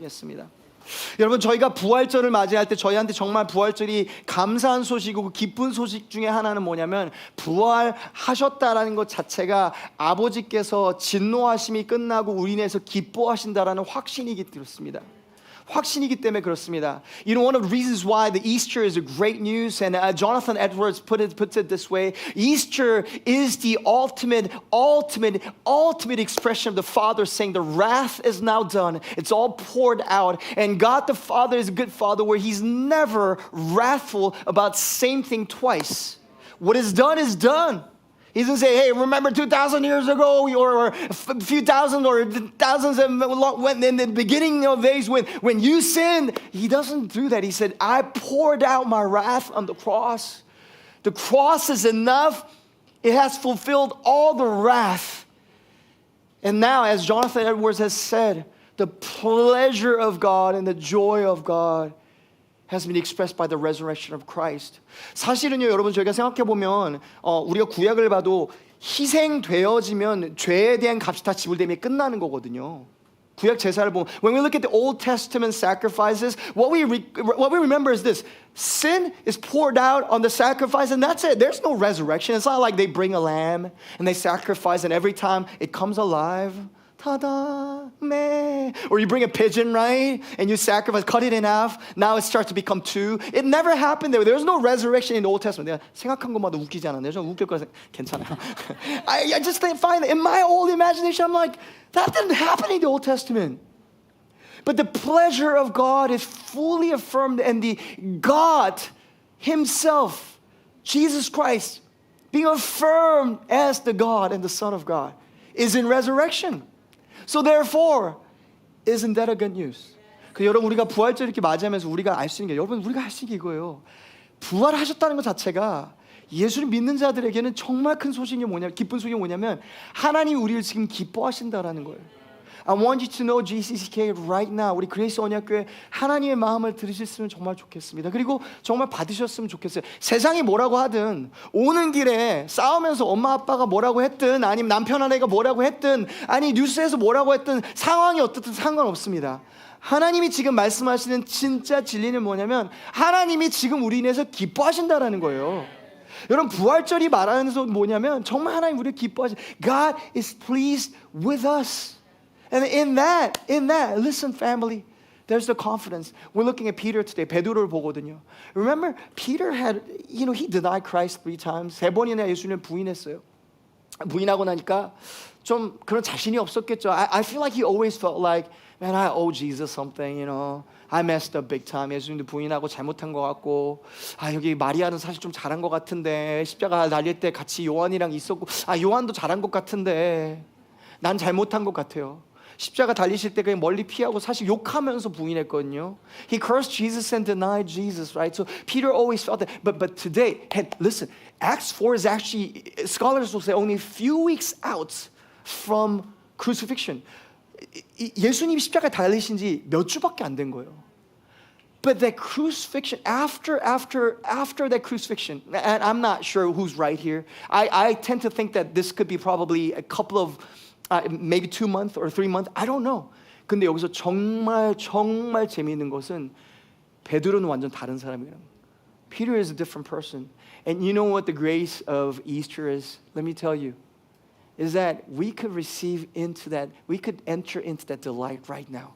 겠습니다. 여러분, 저희가 부활절을 맞이할 때 저희한테 정말 부활절이 감사한 소식이고 기쁜 소식 중에 하나는 뭐냐면, 부활하셨다라는 것 자체가 아버지께서 진노하심이 끝나고 우리 인해서 기뻐하신다라는 확신이기 때문입니다. 확신이기 때문에 그렇습니다. You know, one of the reasons why the Easter is a great news, and Jonathan Edwards puts it this way: Easter is the ultimate expression of the Father saying, the wrath is now done. It's all poured out, and God the Father is a good Father, where He's never wrathful about same thing twice. What is done is done. He doesn't say, hey, remember 2,000 years ago, or a few thousand, or thousands when in the beginning of days when you sinned. He doesn't do that. He said, I poured out my wrath on the cross. The cross is enough. It has fulfilled all the wrath. And now, as Jonathan Edwards has said, the pleasure of God and the joy of God has been expressed by the resurrection of Christ. 사실은요, 여러분, 저희가 생각해 보면 우리가 구약을 봐도 희생되어지면 죄에 대한 값이 다 지불됨이 끝나는 거거든요. 구약 제사를 보면, when we look at the Old Testament sacrifices, what we remember is this: sin is poured out on the sacrifice, and that's it. There's no resurrection. It's not like they bring a lamb and they sacrifice, and every time it comes alive. Ta-da, meh. Or you bring a pigeon, right? And you sacrifice, cut it in half. Now it starts to become two. It never happened there. There's no resurrection in the Old Testament. 내가 생각한 것마다 웃기지 않았네요. 좀 웃길 거라 괜찮아요. I just find that in my old imagination, I'm like, that didn't happen in the Old Testament. But the pleasure of God is fully affirmed, and the God Himself, Jesus Christ, being affirmed as the God and the Son of God, is in resurrection. So therefore, isn't that a good news? 여러분, 우리가 부활절 이렇게 맞이하면서 우리가 알 수 있는 게, 여러분, 우리가 할 수 있는 게 이거예요. 부활하셨다는 것 자체가 예수를 믿는 자들에게는 정말 큰 소식이 기쁜 소식이 뭐냐면, 하나님이 우리를 지금 기뻐하신다라는 거예요. I want you to know, GCCK, right now, 우리 그레이스 언약교회 하나님의 마음을 들으셨으면 정말 좋겠습니다. 그리고 정말 받으셨으면 좋겠어요. 세상이 뭐라고 하든, 오는 길에 싸우면서 엄마 아빠가 뭐라고 했든, 아니면 남편 아내가 뭐라고 했든, 아니 뉴스에서 뭐라고 했든, 상황이 어떻든 상관없습니다. 하나님이 지금 말씀하시는 진짜 진리는 뭐냐면, 하나님이 지금 우리 인해서 기뻐하신다라는 거예요. 여러분, 부활절이 말하는 건 뭐냐면, 정말 하나님 우리를 기뻐하시. God is pleased with us. And in that, listen, family, there's the confidence. We're looking at Peter today. 베드로를 보거든요. Remember, Peter had, he denied Christ 3 times. 3번이나 예수님을 부인했어요. 부인하고 나니까 좀 그런 자신이 없었겠죠. I feel like he always felt like, man, I owe Jesus something, I messed up big time. 예수님도 부인하고 잘못한 것 같고, 여기 마리아는 사실 좀 잘한 것 같은데, 십자가 달릴 때 같이 요한이랑 있었고, 요한도 잘한 것 같은데, 난 잘못한 것 같아요. 십자가 달리실 때 그냥 멀리 피하고 사실 욕하면서 부인했거든요. He cursed Jesus and denied Jesus, right? So Peter always felt that. But today, and listen, Acts 4 is actually, scholars will say, only a few weeks out from crucifixion. 예수님이 십자가에 달리신 지 몇 주밖에 안 된 거예요. But that crucifixion, after that crucifixion, and I'm not sure who's right here. I tend to think that this could be probably a couple of maybe 2 months or 3 months. I don't know. 근데 여기서 정말 재미있는 것은 베드로는 완전 다른 사람이에요. Peter is a different person. And you know what the grace of Easter is? Let me tell you. Is that we could we could enter into that delight right now.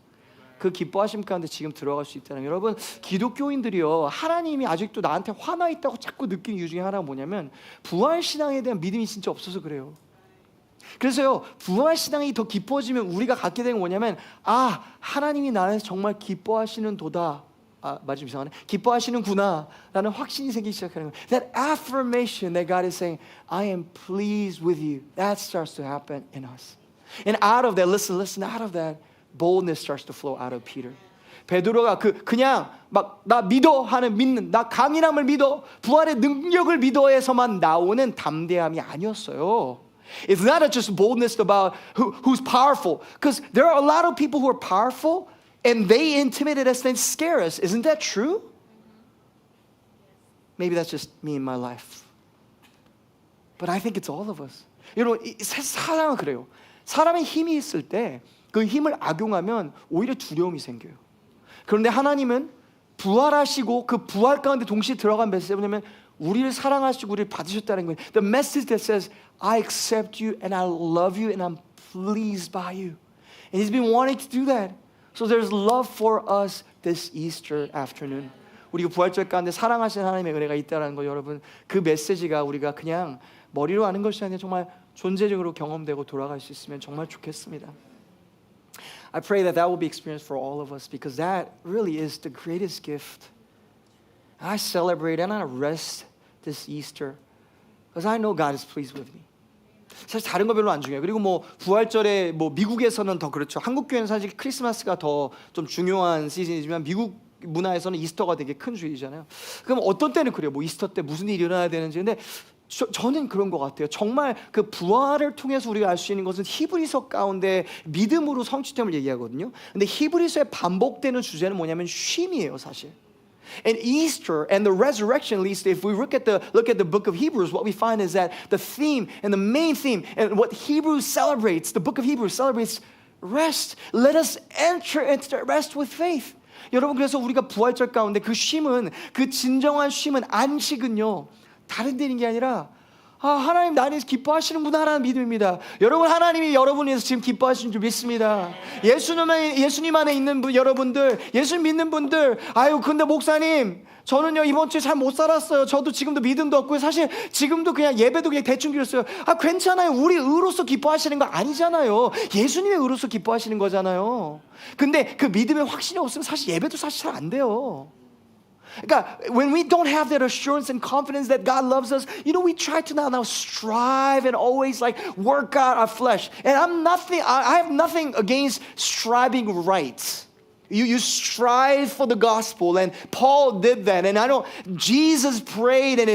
그 기뻐하심 가운데 지금 들어갈 수 있다는, 여러분, 기독교인들이요, 하나님이 아직도 나한테 화나 있다고 자꾸 느끼는 이유 중에 하나가 뭐냐면, 부활신앙에 대한 믿음이 진짜 없어서 그래요. 그래서요, 부활신앙이 더 깊어지면 우리가 갖게 되는 게 뭐냐면, 하나님이 나를 정말 기뻐하시는 도다. 맞으면 이상하네. 기뻐하시는구나 라는 확신이 생기기 시작하는 거예요. That affirmation that God is saying, I am pleased with you. That starts to happen in us. And out of that, listen, out of that, boldness starts to flow out of Peter. 베드로가 그냥 막 나 믿어 하는 믿는, 나 강인함을 믿어, 부활의 능력을 믿어에서만 나오는 담대함이 아니었어요. It's not just boldness about who's powerful, because there are a lot of people who are powerful and they intimidate us and scare us. Isn't that true? Maybe that's just me in my life. But I think it's all of us. 여러분, 사람은 그래요. 사람의 힘이 있을 때 그 힘을 악용하면 오히려 두려움이 생겨요. 그런데 하나님은 부활하시고 그 부활 가운데 동시에 들어간 메시지가 뭐냐면 우리를 사랑하시고 우리를 받으셨다는 거예요. The message that says I accept you and I love you and I'm pleased by you. And He's been wanting to do that. So there's love for us this Easter afternoon. 우리가 부활절 가운데 사랑하시는 하나님의 은혜가 있다는 거 여러분, 그 메시지가 우리가 그냥 머리로 아는 것이 아니라 정말 존재적으로 경험되고 돌아갈 수 있으면 정말 좋겠습니다. I pray that that will be experienced for all of us because that really is the greatest gift. I celebrate and I rest this Easter because I know God is pleased with me. 사실 다른 거 별로 안 중요해요. 그리고 뭐 부활절에 뭐 미국에서는 더 그렇죠. 한국 교회는 사실 크리스마스가 더 좀 중요한 시즌이지만 미국 문화에서는 이스터가 되게 큰 주일이잖아요. 그럼 어떤 때는 그래요. 뭐 이스터 때 무슨 일이 일어나야 되는지. 근데 저는 그런 것 같아요. 정말 그 부활을 통해서 우리가 알 수 있는 것은 히브리서 가운데 믿음으로 성취됨을 얘기하거든요. 근데 히브리서에 반복되는 주제는 뭐냐면 쉼이에요, 사실. And Easter and the resurrection, at least if we look at the book of Hebrews, what we find is that the theme and the main theme and what Hebrews celebrates, the book of Hebrews celebrates rest. Let us enter into the rest with faith. 여러분, 그래서 우리가 부활절 가운데 그 쉼은, 그 진정한 쉼은, 안식은요, 다른 데인 게 아니라 하나님 나를 기뻐하시는구나라는 믿음입니다. 여러분, 하나님이 여러분을 위해서 지금 기뻐하시는 줄 믿습니다. 예수님 안에 있는 여러분들, 예수님 믿는 분들, 아유 근데 목사님 저는요 이번 주에 잘 못 살았어요. 저도 지금도 믿음도 없고요. 사실 지금도 그냥 예배도 그냥 대충 드렸어요. 괜찮아요. 우리 의로서 기뻐하시는 거 아니잖아요. 예수님의 의로서 기뻐하시는 거잖아요. 근데 그 믿음의 확신이 없으면 사실 예배도 사실 잘 안 돼요. 그러니까 when we don't have that assurance and confidence that God loves us, we try to now strive and always like work out our flesh. And I have nothing against striving right. You strive for the gospel, and Paul did that. And I know Jesus prayed, and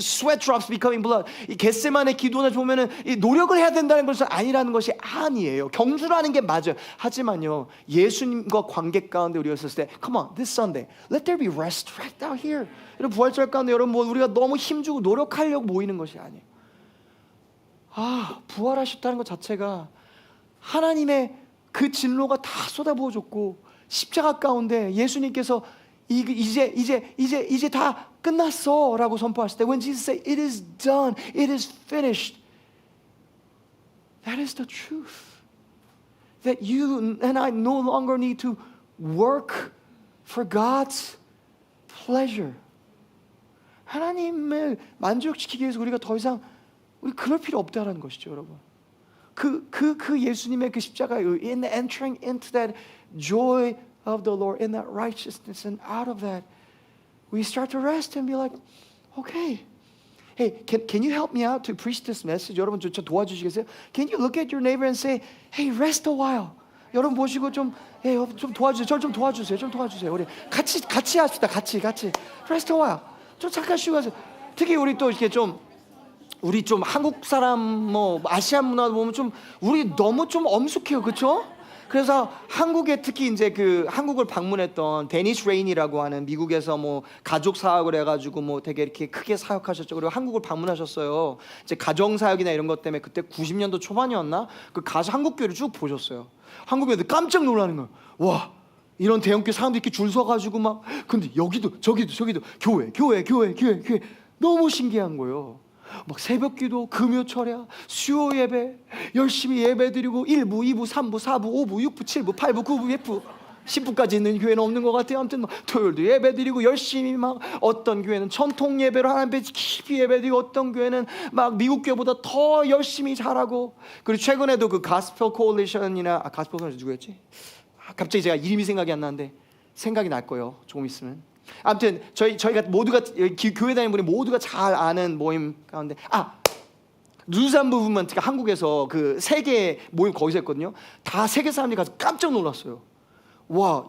sweat drops becoming blood. 이 겟세마네 기도나 보면은 이 노력을 해야 된다는 것은 아니라는 것이 아니에요. 경주라는 게 맞아요. 하지만요, 예수님과 관계 가운데 우리가 있었을 때, come on, this Sunday, let there be rest right out here. 이런 부활절 가운데 여러분, 우리가 너무 힘주고 노력하려고 모이는 것이 아니에요. 부활하셨다는 것 자체가 하나님의 그 진로가 다 쏟아부어졌고 십자가 가운데 예수님께서 이제 다 끝났어라고 선포하실 때, when Jesus said it is done, it is finished, that is the truth. That you and I no longer need to work for God's pleasure. 하나님을 만족시키기 위해서 우리가 더 이상 우리 그럴 필요 없다라는 것이죠, 여러분. 그 예수님의 그 십자가의 in entering into that joy of the Lord, in that righteousness, and out of that, we start to rest and be like, okay, hey, can you help me out to preach this message? 여러분 저 도와주시겠어요? Can you look at your neighbor and say, hey, rest a while. 여러분 보시고 좀 도와주세요. 저를 좀 도와주세요. 우리 같이 합시다. 같이 rest a while. 좀 잠깐 쉬고 가세요. 특히 우리 또 이렇게 우리 좀 한국 사람 뭐 아시아 문화 보면 좀 우리 너무 좀 엄숙해요, 그렇죠? 그래서 한국에 특히 이제 그 한국을 방문했던 데니스 레인이라고 하는 미국에서 뭐 가족 사역을 해가지고 뭐 되게 이렇게 크게 사역하셨죠. 그리고 한국을 방문하셨어요. 이제 가정 사역이나 이런 것 때문에 그때 90년도 초반이었나? 그 가서 한국 교회를 쭉 보셨어요. 한국 교회들 깜짝 놀라는 거예요. 와, 이런 대형교회 사람들이 이렇게 줄 서가지고 막 근데 여기도 저기도 교회 너무 신기한 거예요. 막 새벽기도, 금요철야, 수요 예배 열심히 예배드리고 1부, 2부, 3부, 4부, 5부, 6부, 7부, 8부, 9부, 10부, 10부까지 있는 교회는 없는 것 같아요. 아무튼 막 토요일도 예배드리고 열심히 막 어떤 교회는 전통 예배로 하나님 앞에 깊이 예배드리고 어떤 교회는 막 미국 교회보다 더 열심히 잘하고. 그리고 최근에도 그 가스펠 코올리션이나 가스펠 코올리션 누구였지? 갑자기 제가 이름이 생각이 안 나는데 생각이 날 거예요. 조금 있으면. 아무튼 저희가 모두가 교회 다니는 분이 모두가 잘 아는 모임 가운데 누산 무브먼트가 한국에서 그 세계 모임 거기서 했거든요. 다 세계 사람들이 가서 깜짝 놀랐어요. 와,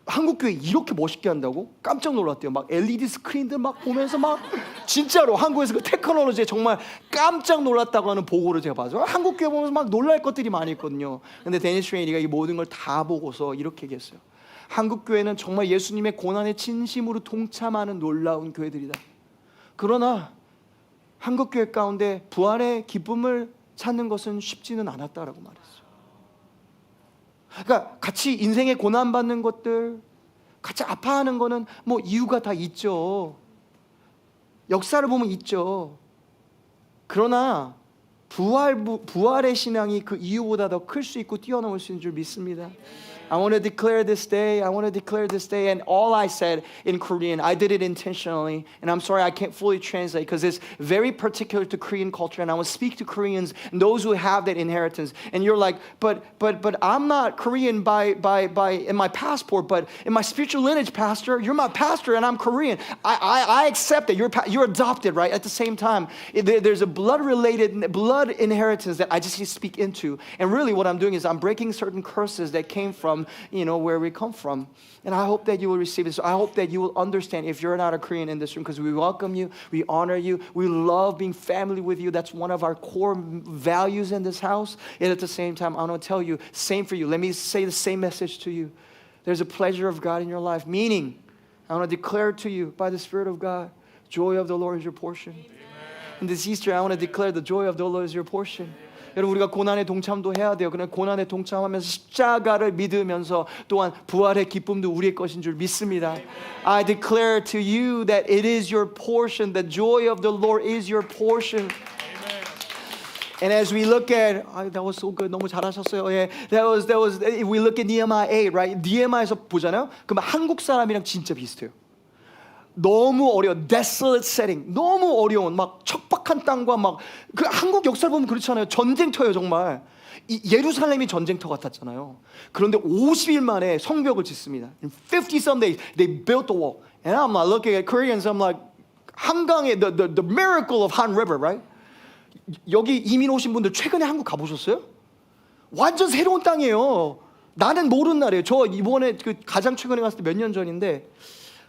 한국 교회 이렇게 멋있게 한다고? 깜짝 놀랐대요. 막 LED 스크린들 막 보면서 막 진짜로 한국에서 그 테크놀로지에 정말 깜짝 놀랐다고 하는 보고를 제가 봐서 한국 교회 보면서 막 놀랄 것들이 많이 있거든요. 근데 데니스 레인이가 이 모든 걸 다 보고서 이렇게 얘기했어요. 한국 교회는 정말 예수님의 고난에 진심으로 동참하는 놀라운 교회들이다. 그러나 한국 교회 가운데 부활의 기쁨을 찾는 것은 쉽지는 않았다라고 말했어요. 그러니까 같이 인생에 고난받는 것들, 같이 아파하는 거는 뭐 이유가 다 있죠. 역사를 보면 있죠. 그러나 부활의 신앙이 그 이유보다 더 클 수 있고 뛰어넘을 수 있는 줄 믿습니다. I want to declare this day. I want to declare this day. And all I said in Korean, I did it intentionally. And I'm sorry I can't fully translate because it's very particular to Korean culture. And I will speak to Koreans and those who have that inheritance. And you're like, but I'm not Korean by in my passport, but in my spiritual lineage, pastor, you're my pastor and I'm Korean. I accept that you're adopted, right? At the same time, there's a blood inheritance that I just need to speak into. And really what I'm doing is I'm breaking certain curses that came from where we come from. And I hope that you will receive this. I hope that you will understand if you're not a Korean in this room, because we welcome you, we honor you, we love being family with you. That's one of our core values in this house. And at the same time, I want to tell you, same for you. Let me say the same message to you. There's a pleasure of God in your life, meaning I want to declare to you by the Spirit of God, joy of the Lord is your portion. Amen. And this Easter, I want to declare the joy of the Lord is your portion. 여러분 우리가 고난의 동참도 해야 돼요. 그냥 고난의 동참하면서 십자가를 믿으면서 또한 부활의 기쁨도 우리의 것인 줄 믿습니다. I declare to you that it is your portion. The joy of the Lord is your portion. And as we look at, that was so good. 너무 잘하셨어요. Yeah, that was. If we look at Nehemiah 8, right? Nehemiah에서 보잖아요. 그럼 한국 사람이랑 진짜 비슷해요. 너무 어려워. desolate setting. 너무 어려운 막 척박한 땅과 막 그 한국 역사를 보면 그렇잖아요. 전쟁터예요, 정말. 예루살렘이 전쟁터 같았잖아요. 그런데 50일 만에 성벽을 짓습니다. In 50 some days they built the wall. And I'm like looking at Koreans, I'm like 한강의 the miracle of Han River, right? 여기 이민 오신 분들 최근에 한국 가보셨어요? 완전 새로운 땅이에요. 나는 모르는 날이에요. 저 이번에 그 가장 최근에 갔을 때 몇 년 전인데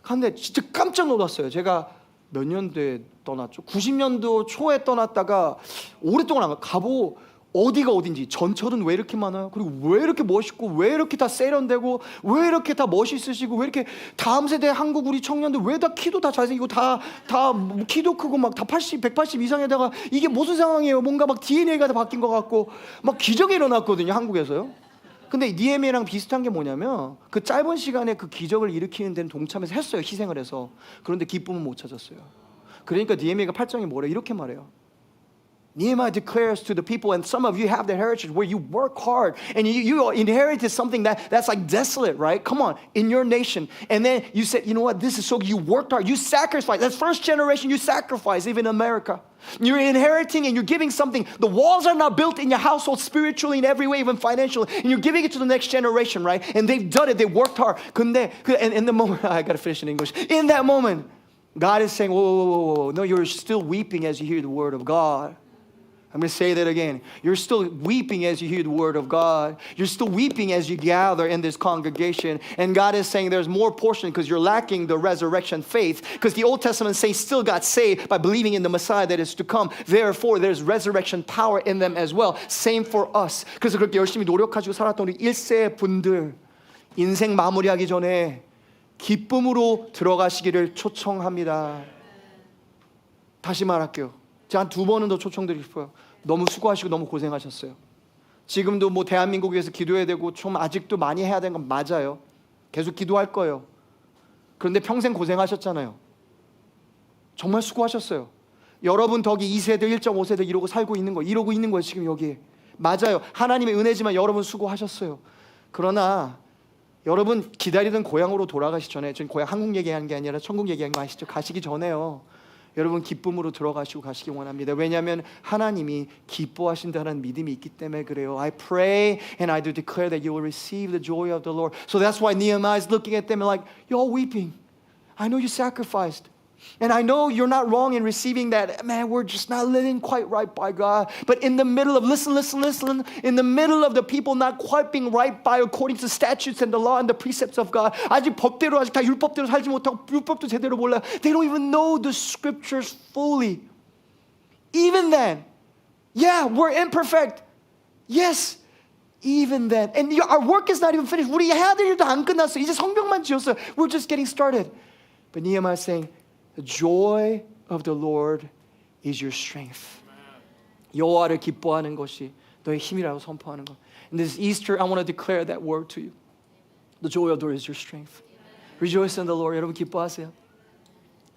근데 진짜 깜짝 놀랐어요. 제가 몇 년도에 떠났죠? 90년도 초에 떠났다가 오랫동안 가보 어디가 어딘지 전철은 왜 이렇게 많아요? 그리고 왜 이렇게 멋있고 왜 이렇게 다 세련되고 왜 이렇게 다 멋있으시고 왜 이렇게 다음 세대 한국 우리 청년들 왜 다 키도 다 잘생기고 다 키도 크고 막 다 180 이상에다가 이게 무슨 상황이에요? 뭔가 막 DNA가 다 바뀐 것 같고 막 기적이 일어났거든요, 한국에서요. 근데 니에미아랑 비슷한 게 뭐냐면 그 짧은 시간에 그 기적을 일으키는 데는 동참해서 했어요. 희생을 해서. 그런데 기쁨은 못 찾았어요. 그러니까 니에미아가 8장에 뭐래? 이렇게 말해요. Nehemiah declares to the people, and some of you have the heritage where you work hard and you inherited something that's like desolate, right? Come on, in your nation. And then you said, you know what, this is so, you worked hard, you sacrificed. That's first generation, you sacrificed, even in America. You're inheriting and you're giving something. The walls are not built in your household spiritually in every way, even financially. And you're giving it to the next generation, right? And they've done it, they worked hard. And in the moment, I got to finish in English. In that moment, God is saying, whoa. No, you're still weeping as you hear the word of God. I'm going to say that again. You're still weeping as you hear the word of God. You're still weeping as you gather in this congregation. And God is saying there's more portion because you're lacking the resurrection faith. Because the Old Testament saints still got saved by believing in the Messiah that is to come. Therefore, there's resurrection power in them as well. Same for us. 그래서 그렇게 열심히 노력하시고 살았던 우리 1세 분들 인생 마무리하기 전에 기쁨으로 들어가시기를 초청합니다. 다시 말할게요. 제가 한 2번은 더 초청드리고 싶어요. 너무 수고하시고 너무 고생하셨어요. 지금도 뭐 대한민국 위해서 기도해야 되고 좀 아직도 많이 해야 되는 건 맞아요. 계속 기도할 거예요. 그런데 평생 고생하셨잖아요. 정말 수고하셨어요. 여러분 덕이 2세대, 1.5세대 이러고 살고 있는 거, 이러고 있는 거예요, 지금 여기에. 맞아요. 하나님의 은혜지만 여러분 수고하셨어요. 그러나 여러분 기다리던 고향으로 돌아가시기 전에, 저는 고향 한국 얘기하는 게 아니라 천국 얘기하는 거 아시죠? 가시기 전에요. 여러분 기쁨으로 들어가시고 가시기 원합니다. 왜냐하면 하나님이 기뻐하신다는 믿음이 있기 때문에 그래요. I pray and I do declare that you will receive the joy of the Lord. So that's why Nehemiah is looking at them like, you're all weeping. I know you sacrificed. And I know you're not wrong in receiving that. Man, we're just not living quite right by God. But in the middle of, listen, in the middle of the people not quite being right by according to statutes and the law and the precepts of God, 아직 법대로 아직 다 율법대로 살지 못하고 율법도 제대로 몰라. They don't even know the scriptures fully. Even then, yeah, we're imperfect. Yes. Even then. And our work is not even finished. 우리 해야 될 일도 안 끝났어요. 이제 성벽만 지었어요. We're just getting started. But Nehemiah is saying, the joy of the Lord is your strength. 여호와를 기뻐하는 것이 너의 힘이라고 선포하는 것. In this Easter, I want to declare that word to you. The joy of the Lord is your strength. Rejoice in the Lord. 여러분 기뻐하세요.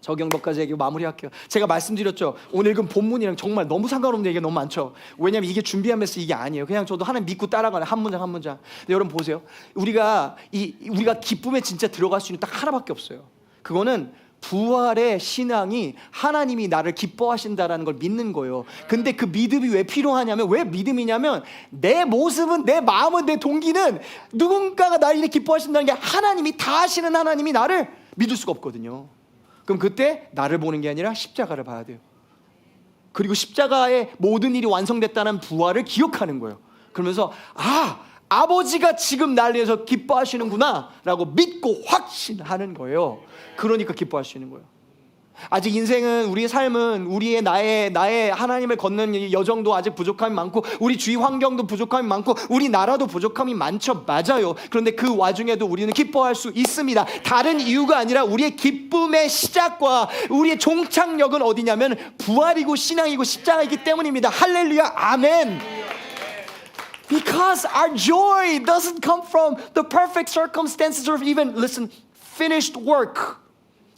적용법까지 얘기 마무리할게요. 제가 말씀드렸죠. 오늘 읽은 본문이랑 정말 너무 상관없는 얘기가 너무 많죠. 왜냐면 이게 준비하면서 이게 아니에요. 그냥 저도 하나님 믿고 따라가는 한 문장 한 문장. 근데 여러분 보세요. 우리가 기쁨에 진짜 들어갈 수 있는 딱 하나밖에 없어요. 그거는 부활의 신앙이 하나님이 나를 기뻐하신다라는 걸 믿는 거예요. 근데 그 믿음이 왜 필요하냐면, 왜 믿음이냐면 내 모습은, 내 마음은, 내 동기는 누군가가 나를 기뻐하신다는 게 하나님이 다 하시는 하나님이 나를 믿을 수가 없거든요. 그럼 그때 나를 보는 게 아니라 십자가를 봐야 돼요. 그리고 십자가의 모든 일이 완성됐다는 부활을 기억하는 거예요. 그러면서 아버지가 지금 날 위해서 기뻐하시는구나 라고 믿고 확신하는 거예요. 그러니까 기뻐할 수 있는 거예요. 아직 인생은, 우리의 삶은, 우리의 나의 하나님을 걷는 여정도 아직 부족함이 많고, 우리 주위 환경도 부족함이 많고, 우리 나라도 부족함이 많죠. 맞아요. 그런데 그 와중에도 우리는 기뻐할 수 있습니다. 다른 이유가 아니라 우리의 기쁨의 시작과 우리의 종착역은 어디냐면 부활이고 신앙이고 십자가이기 때문입니다. 할렐루야, 아멘. Because our joy doesn't come from the perfect circumstances or even, listen, finished work.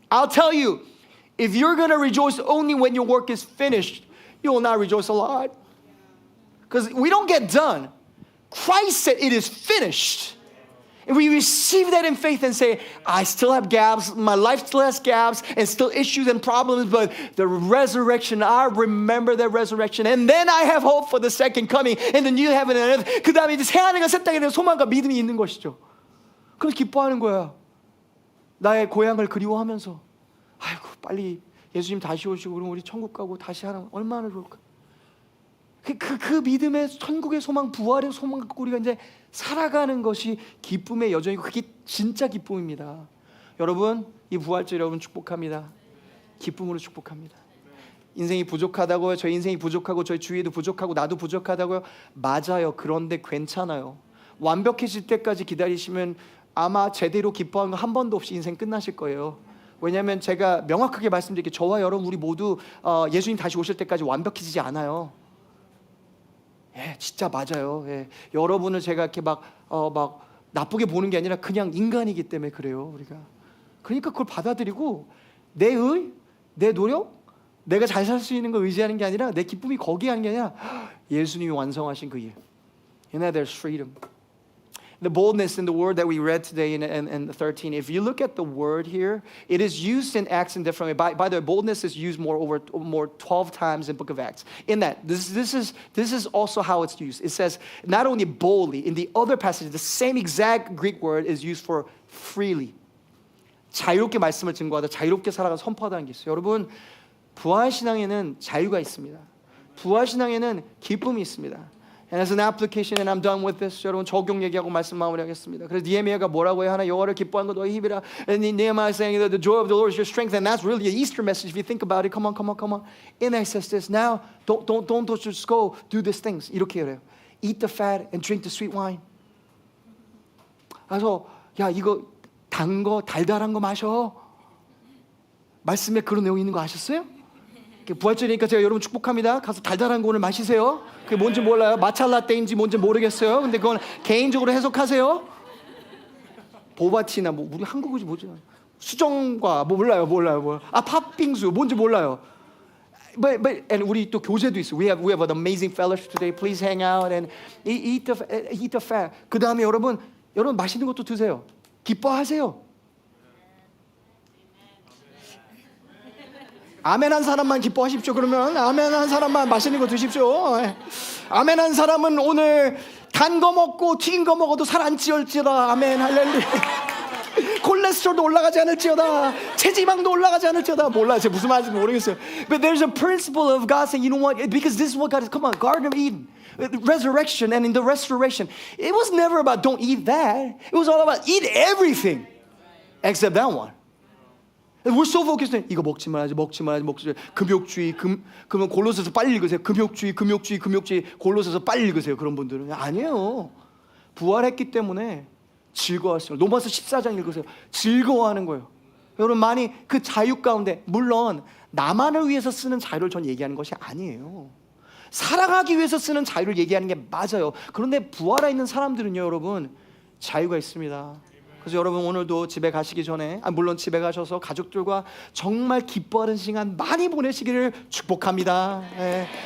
I'll tell you, if you're going to rejoice only when your work is finished, you will not rejoice a lot. Because we don't get done. Christ said it is finished. And we receive that in faith and say, I still have gaps, my life still has gaps and still issues and problems, but the resurrection, I remember the resurrection. And then I have hope for the second coming and the new heaven and earth. 그 다음에 이제 새하늘과 새 땅에 대한 소망과 믿음이 있는 것이죠. 그래서 기뻐하는 거야. 나의 고향을 그리워하면서, 아이고 빨리 예수님 다시 오시고 그럼 우리 천국 가고 다시 하나 얼마나 좋을까. 그 믿음의 천국의 소망, 부활의 소망 갖고 우리가 이제 살아가는 것이 기쁨의 여정이고, 그게 진짜 기쁨입니다. 여러분, 이 부활절 여러분 축복합니다. 기쁨으로 축복합니다. 인생이 부족하다고요? 저희 인생이 부족하고 저희 주위에도 부족하고 나도 부족하다고요? 맞아요. 그런데 괜찮아요. 완벽해질 때까지 기다리시면 아마 제대로 기뻐하는 거 한 번도 없이 인생 끝나실 거예요. 왜냐하면 제가 명확하게 말씀드릴게요. 저와 여러분 우리 모두 예수님 다시 오실 때까지 완벽해지지 않아요. 예, 진짜 맞아요. 예, 여러분을 제가 이렇게 막 나쁘게 보는 게 아니라 그냥 인간이기 때문에 그래요, 우리가. 그러니까 그걸 받아들이고 내 노력, 내가 잘 살 수 있는 걸 의지하는 게 아니라, 내 기쁨이 거기에 하는 게 아니라 예수님이 완성하신 그 일. You know, there's freedom. The boldness in the word that we read today in 13, if you look at the word here, it is used in Acts in different way. By the way, boldness is used more 12 times in the book of Acts. In that, this is also how it's used. It says not only boldly, in the other passage, the same exact Greek word is used for freely. 자유롭게 말씀을 증거하다, 자유롭게 살아가 선포하다는 게 있어요. 여러분, 부활신앙에는 자유가 있습니다. 부활신앙에는 기쁨이 있습니다. And as an application, and I'm done with this, 여러분 적용 얘기하고 말씀 마무리하겠습니다. 그래서 니에미야가 뭐라고 해야 하나? 여호와를 기뻐하는 것 너희 힘이라. And Nehemiah is saying that the joy of the Lord is your strength, and that's really an Easter message if you think about it. Come on. And it says this. Now, don't just go do these things. 이렇게 해요. Eat the fat and drink the sweet wine. 그래서 야, 이거 단 거, 달달한 거 마셔. 말씀에 그런 내용이 있는 거 아셨어요? 부활절이니까 제가 여러분 축복합니다. 가서 달달한 거 오늘 마시세요. 그게 뭔지 몰라요. 마찰라떼인지 뭔지 모르겠어요. 근데 그건 개인적으로 해석하세요. 보바티나 뭐 우리 한국어지 뭐지? 수정과 뭐 몰라요. 팥빙수 뭔지 몰라요. But and 우리 또 교제도 있어. We have an amazing fellowship today. Please hang out and eat the fat. 그 다음에 여러분 맛있는 것도 드세요. 기뻐하세요. 아멘 한 사람만 기뻐하십시오. 그러면 아멘 한 사람만 맛있는 거 드십시오. 아멘 한 사람은 오늘 단 거 먹고 튀긴 거 먹어도 살 안 찌울지어다. 아멘 할렐루야. 콜레스테롤도 올라가지 않을지어다. 체지방도 올라가지 않을지어다. 몰라, 제가 무슨 말인지 모르겠어요. But there's a principle of God saying, you know what? Because this is what God is. Come on, Garden of Eden, resurrection, and in the restoration, it was never about don't eat that. It was all about eat everything except that one. We're so focused on 이거 먹지 말아야지. 금욕주의, 그러면 골로새서 빨리 읽으세요. 금욕주의, 골로새서 빨리 읽으세요. 그런 분들은 아니에요. 부활했기 때문에 즐거웠어요. 로마서 14장 읽으세요. 즐거워하는 거예요. 여러분 많이 그 자유 가운데, 물론 나만을 위해서 쓰는 자유를 전 얘기하는 것이 아니에요. 살아가기 위해서 쓰는 자유를 얘기하는 게 맞아요. 그런데 부활해 있는 사람들은요, 여러분, 자유가 있습니다. 그래서 여러분 오늘도 집에 가시기 전에 물론 집에 가셔서 가족들과 정말 기뻐하는 시간 많이 보내시기를 축복합니다.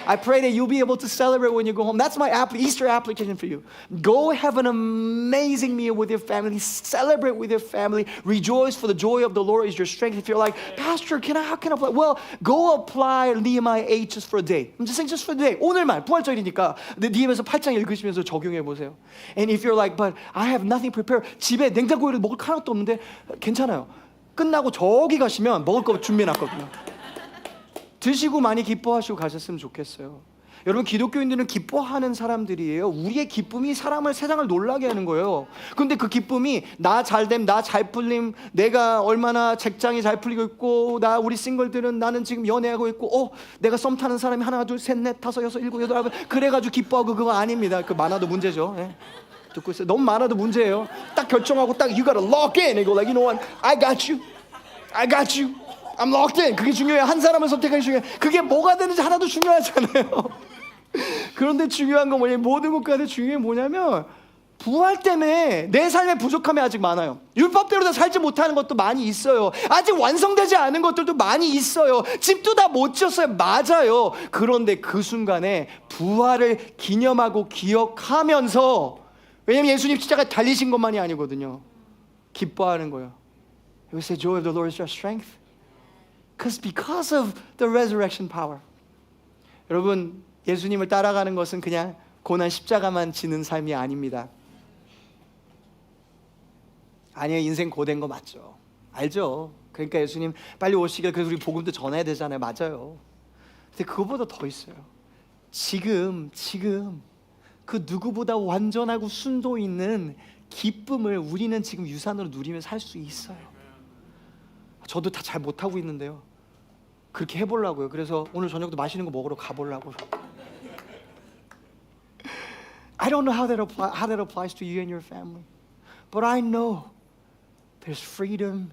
I pray that you'll be able to celebrate when you go home. That's my Easter application for you. Go have an amazing meal with your family. Celebrate with your family. Rejoice, for the joy of the Lord is your strength. If you're like, Pastor, how can I apply? Well, go apply Nehemiah 8 just for a day. I'm just saying just for a day. 오늘만 부활절이니까 니에서 8장 읽으시면서 적용해 보세요. And if you're like, but I have nothing prepared. 집에 냉장고에 먹을 거 하나도 없는데 괜찮아요. 끝나고 저기 가시면 먹을 거 준비해놨거든요. 드시고 많이 기뻐하시고 가셨으면 좋겠어요. 여러분, 기독교인들은 기뻐하는 사람들이에요. 우리의 기쁨이 사람을, 세상을 놀라게 하는 거예요. 근데 그 기쁨이 나 잘됨, 나 잘 풀림, 내가 얼마나 직장이 잘 풀리고 있고, 우리 싱글들은 나는 지금 연애하고 있고, 내가 썸 타는 사람이 하나 둘 셋 넷 다섯 여섯 일곱 여덟 아홉, 그래가지고 기뻐하고, 그거 아닙니다. 그 많아도 문제죠. 듣고 있어요. 너무 많아도 문제예요. 딱 결정하고 딱 you gotta lock in. 이거 like you know what? I got you. I'm locked in. 그게 중요해요. 한 사람을 선택하기 중요해요. 그게 뭐가 되는지 하나도 중요하잖아요. 그런데 중요한 건 뭐냐면, 모든 것 가운데 중요한 게 뭐냐면 부활 때문에 내 삶의 부족함이 아직 많아요. 율법대로 다 살지 못하는 것도 많이 있어요. 아직 완성되지 않은 것들도 많이 있어요. 집도 다 못 지었어요. 맞아요. 그런데 그 순간에 부활을 기념하고 기억하면서, 왜냐면 예수님 십자가 달리신 것만이 아니거든요. 기뻐하는 거예요. You say joy of the Lord is your strength. Because of the resurrection power. 여러분, 예수님을 따라가는 것은 그냥 고난 십자가만 지는 삶이 아닙니다. 아니에요. 인생 고된 거 맞죠. 알죠. 그러니까 예수님 빨리 오시길, 그래서 우리 복음도 전해야 되잖아요. 맞아요. 근데 그거보다 더 있어요. 지금 그 누구보다 완전하고 순도 있는 기쁨을 우리는 지금 유산으로 누리며 살 수 있어요. 저도 다 잘 못하고 있는데요, 그렇게 해보려고요. 그래서 오늘 저녁도 맛있는 거 먹으러 가보려고. I don't know how that applies to you and your family, but I know there's freedom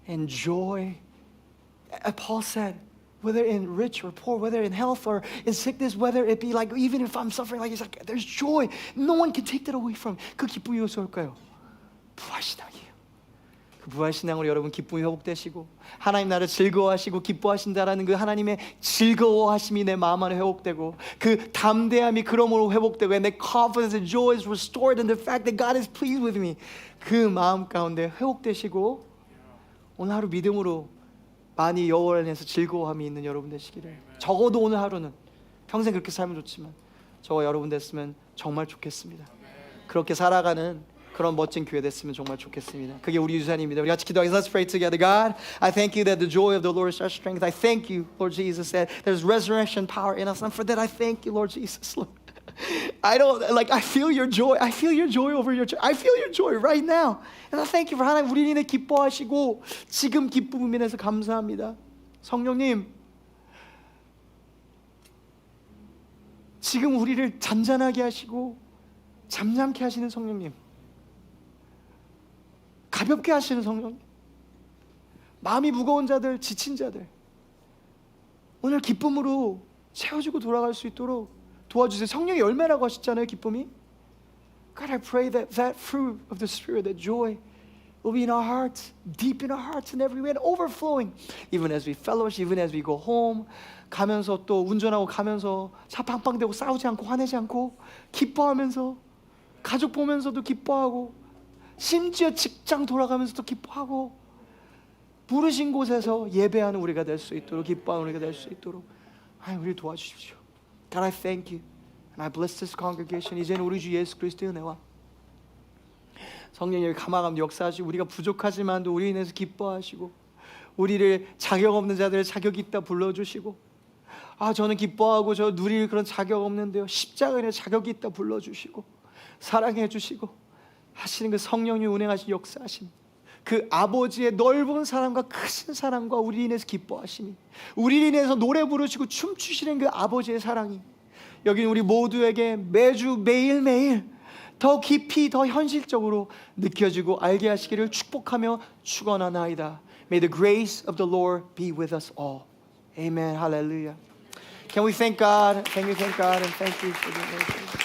and joy. Paul said, whether in rich or poor, whether in health or in sickness, whether it be like, even if I'm suffering, like, it's like there's joy. No one can take that away from me. 그 기쁨이 어디서 올까요? 부활신앙이에요. 그 부활신앙으로 여러분 기쁨이 회복되시고, 하나님 나를 즐거워하시고 기뻐하신다라는 그 하나님의 즐거워하심이 내 마음 안에 회복되고, 그 담대함이 그러므로 회복되고, and the confidence and joy is restored in the fact that God is pleased with me. 그 마음 가운데 회복되시고, 오늘 하루 믿음으로 많이 여호와 안에서 즐거움이 있는 여러분 되시기를. 적어도 오늘 하루는, 평생 그렇게 살면 좋지만 저와 여러분 됐으면 정말 좋겠습니다. 그렇게 살아가는 그런 멋진 교회 됐으면 정말 좋겠습니다. 그게 우리 유산입니다. 우리 같이 기도하겠습니다. Let's pray together. God, I thank you that the joy of the Lord is our strength. I thank you, Lord Jesus, that there's resurrection power in us. And for that I thank you, Lord Jesus. Lord, I feel your joy. I feel your joy over your church. I feel your joy right now. And I thank you for 하나님 우리 인해 기뻐하시고 지금 기쁨을 인해서 감사합니다. 성령님, 지금 우리를 잔잔하게 하시고 잠잠케 하시는 성령님, 가볍게 하시는 성령님, 마음이 무거운 자들, 지친 자들, 오늘 기쁨으로 채워지고 돌아갈 수 있도록 도와주세요. 성령의 열매라고 하셨잖아요, 기쁨이. God, I pray that that fruit of the Spirit, that joy, will be in our hearts, deep in our hearts in every way, and overflowing, even as we fellowship, even as we go home. 가면서 또 운전하고 가면서 차 팡팡대고 싸우지 않고 화내지 않고 기뻐하면서, 가족 보면서도 기뻐하고, 심지어 직장 돌아가면서도 기뻐하고, 부르신 곳에서 예배하는 우리가 될 수 있도록, 기뻐하는 우리가 될 수 있도록 하나님 우리를 도와주십시오. God, I thank you and I bless this congregation. 이제는 우리 주 예수 그리스도의 은혜와 성령의 감화감 역사하시고, 우리가 부족하지만도 우리 인해서 기뻐하시고, 우리를 자격 없는 자들을 자격 있다 불러주시고, 저는 기뻐하고 저 누릴 그런 자격 없는데요, 십자가에 자격이 있다 불러주시고 사랑해 주시고 하시는 그 성령님 운행하신 역사하심, 그 아버지의 넓은 사랑과 크신 사랑과 우리 인해서 기뻐하시니, 우리 인해서 노래 부르시고 춤추시는 그 아버지의 사랑이 여기 우리 모두에게 매주 매일매일 더 깊이 더 현실적으로 느껴지고 알게 하시기를 축복하며 축원하나이다. May the grace of the Lord be with us all. Amen. Hallelujah. Can we thank God? Can you thank God and thank you for the